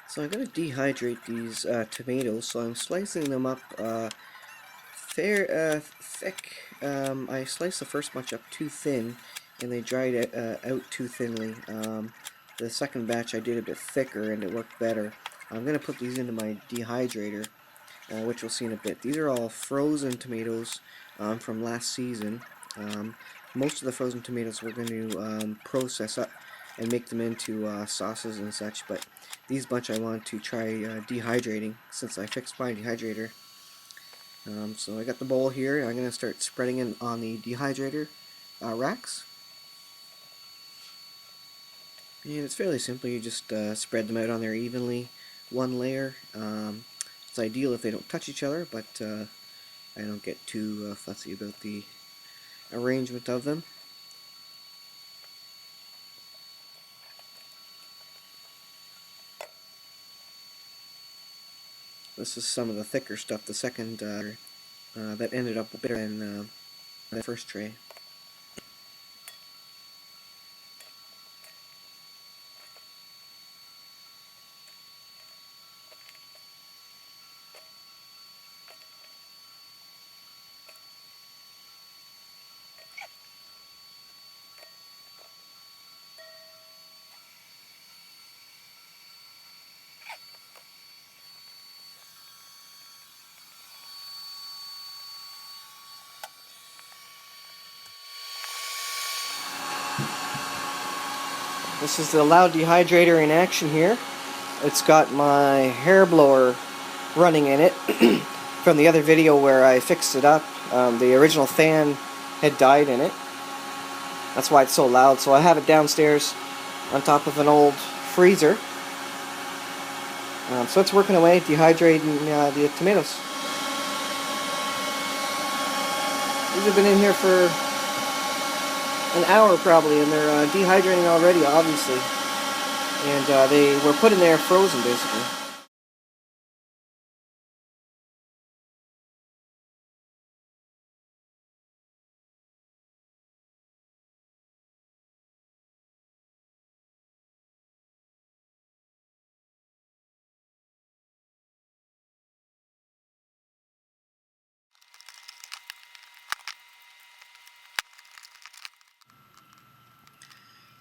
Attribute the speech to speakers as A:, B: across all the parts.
A: So I'm going to dehydrate these tomatoes, so I'm slicing them up thick. I sliced the first bunch up too thin, and they dried out too thinly. The second batch I did a bit thicker, and it worked better. I'm going to put these into my dehydrator, which we'll see in a bit. These are all frozen tomatoes from last season. Um, Most of the frozen tomatoes we're going to process up and make them into sauces and such, but these bunch I want to try dehydrating since I fixed my dehydrator. So I got the bowl here, and I'm going to start spreading it on the dehydrator racks. And it's fairly simple, you just spread them out on there evenly, one layer. It's ideal if they don't touch each other, but I don't get too fussy about the arrangement of them. This is some of the thicker stuff, the second that ended up better than the first tray. This is the loud dehydrator in action here. It's got my hair blower running in it from the other video where I fixed it up. The original fan had died in it. That's why it's so loud. So I have it downstairs on top of an old freezer. So it's working away, dehydrating the tomatoes. These have been in here for an hour probably, and they're dehydrating already, obviously. And they were put in there frozen, basically.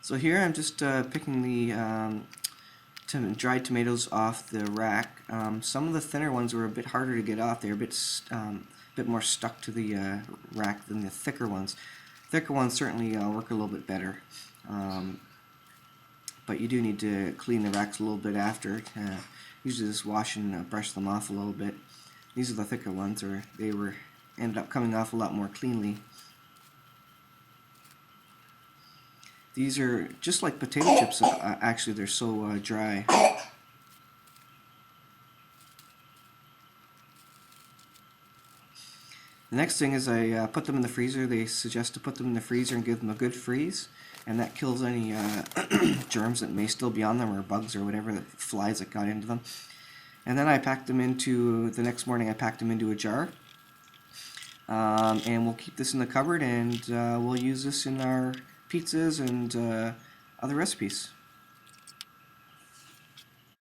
A: So here I'm just picking the dried tomatoes off the rack. Some of the thinner ones were a bit harder to get off. They're a bit more stuck to the rack than the thicker ones. Thicker ones certainly work a little bit better, but you do need to clean the racks a little bit after. Usually just wash and brush them off a little bit. These are the thicker ones, or they ended up coming off a lot more cleanly. These are just like potato chips, actually they're so dry. The next thing is I put them in the freezer. They suggest to put them in the freezer and give them a good freeze, and that kills any germs that may still be on them, or bugs or whatever, that flies that got into them. And then I packed them into, the next morning I packed them into a jar. And we'll keep this in the cupboard, and we'll use this in our pizzas and other recipes.